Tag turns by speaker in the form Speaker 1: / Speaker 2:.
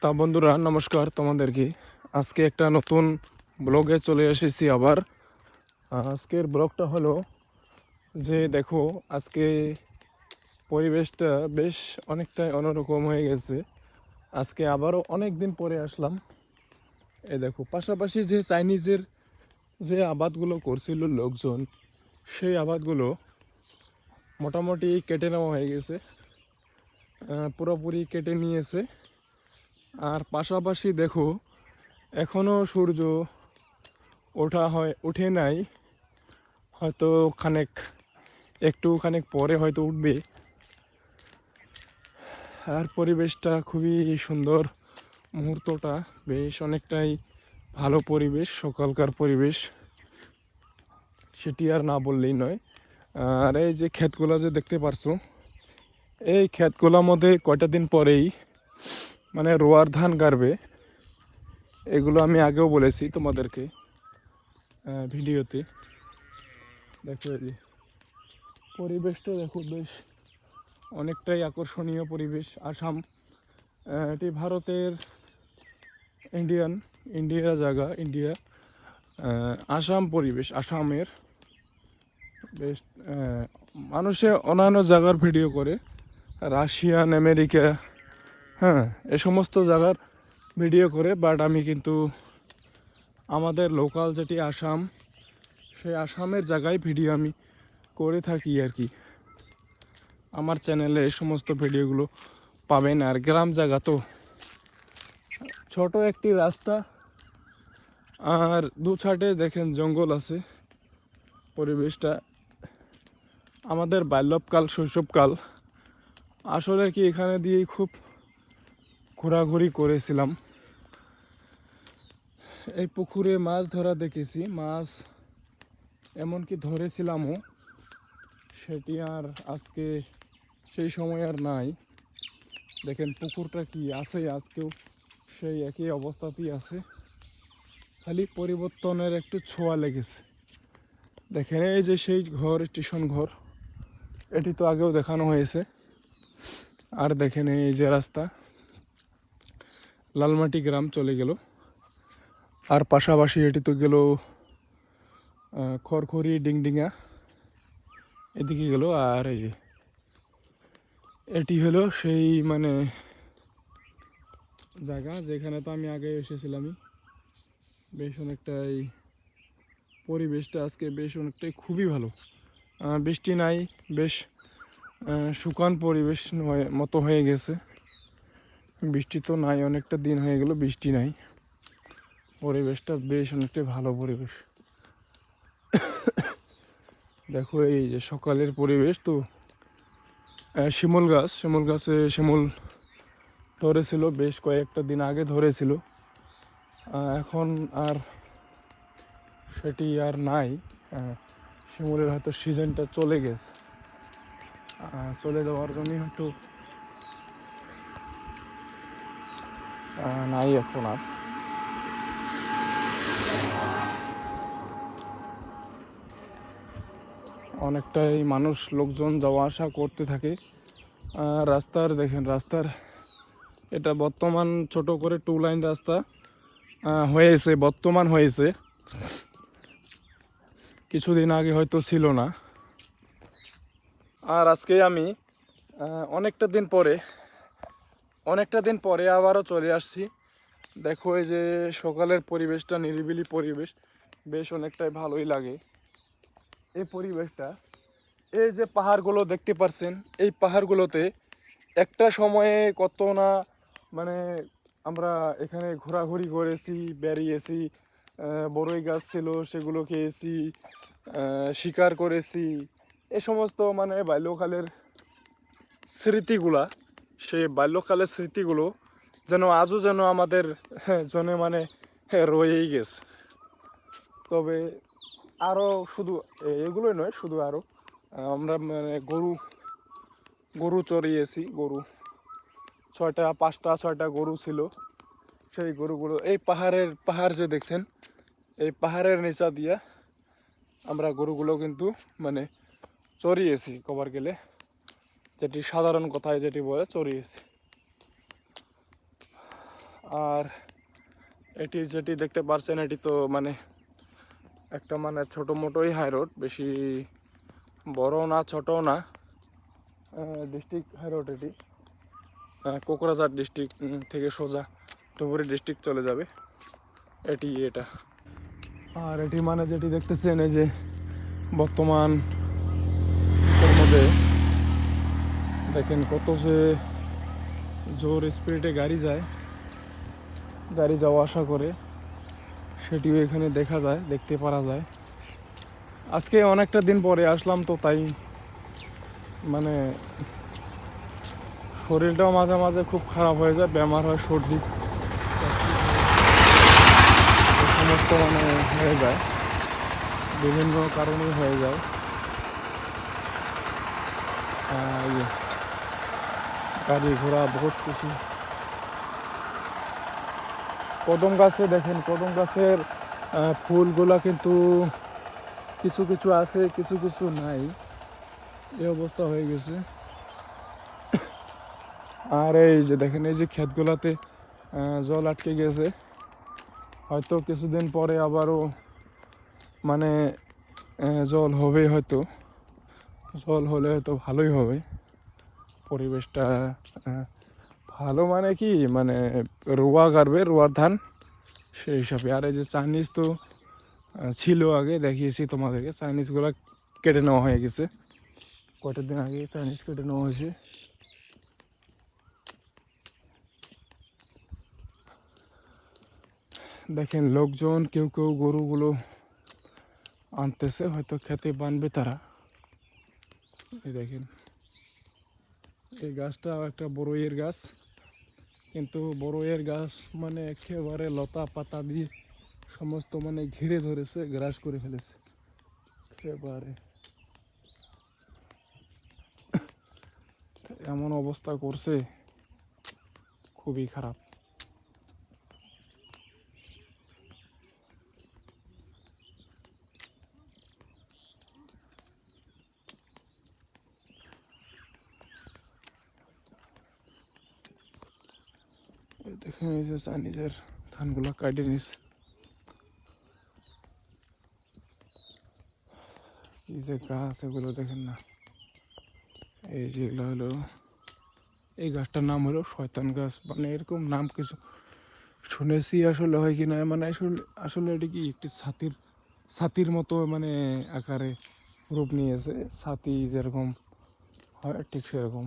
Speaker 1: তা বন্ধুরা নমস্কার তোমাদেরকে। আজকে একটা নতুন ব্লগে চলে এসেছি আবার। আজকের ব্লগটা হলো যে দেখো, আজকে পরিবেশটা বেশ অনেকটাই অন্যরকম হয়ে গেছে। আজকে আবারও অনেক দিন পরে আসলাম। এই দেখো, পাশাপাশি যে চাইনিজের যে আবাদগুলো করছিল লোকজন, সেই আবাদগুলো মোটামুটি কেটে নেওয়া হয়ে গেছে, পুরোপুরি কেটে নিয়েছে। আর পাশাপাশি দেখো, এখনও সূর্য উঠে নাই, হয়তো একটু খানেক পরে হয়তো উঠবে। আর পরিবেশটা খুবই সুন্দর, মুহূর্তটা বেশ অনেকটাই ভালো পরিবেশ, সকালকার পরিবেশ, সেটি আর না বললেই নয়। আর এই যে ক্ষেতগুলো যে দেখতে পারছো, এই ক্ষেতগুলোর মধ্যে কয়টা দিন পরেই মানে রোয়ার ধান গাড়বে। এগুলো আমি আগেও বলেছি তোমাদেরকে ভিডিওতে। দেখো এই যে পরিবেশটা দেখো, বেশ অনেকটাই আকর্ষণীয় পরিবেশ। আসাম, এটি ভারতের ইন্ডিয়া জায়গা, ইন্ডিয়া। আসাম পরিবেশ, আসামের বেশ মানুষে অন্যান্য জায়গার ভিডিও করে, রাশিয়ান, আমেরিকা, হ্যাঁ, এ সমস্ত জায়গার ভিডিও করে। বাট আমি কিন্তু আমাদের লোকাল যেটি আসাম, সেই আসামের জায়গায় ভিডিও আমি করে থাকি আর কি। আমার চ্যানেলে এই সমস্ত ভিডিওগুলো পাবেন। আর গ্রাম জায়গা তো, ছোট একটি রাস্তা, আর দু সাইডে দেখেন জঙ্গল আছে। পরিবেশটা আমাদের বাল্যকাল, শৈশবকাল আসলে কি এখানে দিয়েই খুব ঘোরাঘুরি করেছিলাম। এই পুকুরে মাছ ধরা দেখেছি, মাছ এমনকি ধরেছিলামও। সেটি আর আজকে সেই সময় আর নাই। দেখেন পুকুরটা কি আছে, আজকেও সেই একই অবস্থাতেই আছে, খালি পরিবর্তনের একটু ছোঁয়া লেগেছে। দেখেন এই যে সেই ঘর, স্টেশন ঘর, এটি তো আগেও দেখানো হয়েছে। আর দেখেন এই যে রাস্তা, লালমাটি গ্রাম চলে গেল। আর পাশাপাশি এটি তো গেল খড়খড়ি, ডিংডিঙা, এদিকে গেল। আর এই যে এটি হলো সেই মানে জায়গা যেখানে তো আমি আগে এসেছিলামই। বেশ অনেকটাই পরিবেশটা আজকে বেশ অনেকটাই খুবই ভালো। বৃষ্টি নাই, বেশ শুকান পরিবেশ মতো হয়ে গেছে। বৃষ্টি তো নাই, অনেকটা দিন হয়ে গেল বৃষ্টি নাই। পরিবেশটা বেশ অনেকটাই ভালো পরিবেশ। দেখো এই যে সকালের পরিবেশ তো, শিমুল গাছে শিমুল ধরেছিল, বেশ কয়েকটা দিন আগে ধরেছিল। এখন আর সেটি আর নাই। শিমুলের হয়তো সিজনটা চলে গেছে, চলে যাওয়ার জন্যই হয়তো নাই এখন আর। অনেকটাই মানুষ, লোকজন যাওয়া আসা করতে থাকে। রাস্তার দেখেন, রাস্তার এটা বর্তমান ছোট করে 2 লাইন রাস্তা বর্তমান হয়েছে, কিছুদিন আগে হয়তো ছিল না। আর আজকে আমি অনেকটা দিন পরে আবারও চলে আসছি। দেখো এই যে সকালের পরিবেশটা, নিরিবিলি পরিবেশ, বেশ অনেকটাই ভালোই লাগে এই পরিবেশটা। এই যে পাহাড়গুলো দেখতে পাচ্ছেন, এই পাহাড়গুলোতে একটা সময়ে কত না মানে আমরা এখানে ঘোরাঘুরি করেছি, বেরিয়েছি, বড়ই গাছ ছিল সেগুলো খেয়েছি, শিকার করেছি। এ সমস্ত মানে বাল্যকালের স্মৃতিগুলা, সেই বাল্যকালের স্মৃতিগুলো যেন আজও যেন আমাদের জনে মানে রয়েই গেছে। তবে আরও শুধু এগুলোই নয়, শুধু আরও আমরা মানে গরু চড়িয়েছি। গরু 5টা 6টা গরু ছিল। সেই গরুগুলো এই পাহাড় যে দেখছেন, এই পাহাড়ের নিচা দিয়া আমরা গরুগুলো কিন্তু মানে চড়িয়েছি, কবার গেলে যেটি সাধারণ কথায় যেটি বলে চড়িয়েছি। আর এটি যেটি দেখতে পাচ্ছেন এটি তো মানে একটা মানে ছোটো মোটোই হাই রোড, বেশি বড়ও না ছোটও না, ডিস্ট্রিক্ট হাই রোড এটি। কোকরাঝাড় ডিস্ট্রিক্ট থেকে সোজা ধুবুরি ডিস্ট্রিক্ট চলে যাবে এটা। আর এটি মানে যেটি দেখতেছেন এই যে বর্তমান এর মধ্যে দেখেন কত যে জোর স্পিডে গাড়ি যায়, গাড়ি যাওয়া আসা করে, সেটিও এখানে দেখা যায়, দেখতে পারা যায়। আজকে অনেকটা দিন পরে আসলাম তো তাই মানে শরীরটাও মাঝে মাঝে খুব খারাপ হয়ে যায়, বেমার হয়, সর্দি সমস্ত মানে হয়ে যায়, বিভিন্ন কারণেই হয়ে যায়। গাড়ি ঘোড়া বহুত কিছু। কদম গাছে দেখেন, কদম গাছের ফুলগুলা কিন্তু কিছু কিছু আছে, কিছু কিছু নাই, এই অবস্থা হয়ে গেছে। আর এই যে দেখেন এই যে ক্ষেতগুলাতে জল আটকে গেছে, হয়তো কিছুদিন পরে আবারও মানে জল হবে, হয়তো জল হলে হয়তো ভালোই হবে পরিবেশটা। ভালো মানে কি, মানে রোয়া গাড়বে, রোয়ার ধান সেই হিসাবে। আর এই যে চাইনিজ তো ছিল, আগে দেখিয়েছি তোমাদেরকে, চাইনিজগুলো কেটে নেওয়া হয়ে গেছে, কয়টা দিন আগে চাইনিজ কেটে নেওয়া হয়েছে। দেখেন লোকজন কেউ কেউ গরুগুলো আনতেছে, হয়তো খেতে বানবে তারা। এই দেখেন এই গাছটা একটা বড়ইয়ের গাছ, কিন্তু বড়ইয়ের গাছ মানে একেবারে লতা পাতা দিয়ে সমস্ত মানে ঘিরে ধরেছে, গ্রাস করে ফেলেছে একেবারে, এমন অবস্থা করছে, খুবই খারাপ। দেখেন এই যে চাইনিজের ধানগুলো কাটে নিছে, কি যে গাছ এগুলো দেখেন না। এই যেগুলো হলো, এই গাছটার নাম হলো শয়তান গাছ, মানে এরকম নাম কিছু শুনেছি, আসলে হয় কি না, মানে আসলে আসলে এটি কি একটি ছাতির মতো মানে আকারে রূপ নিয়েছে, ছাতি যেরকম হয় ঠিক সেরকম।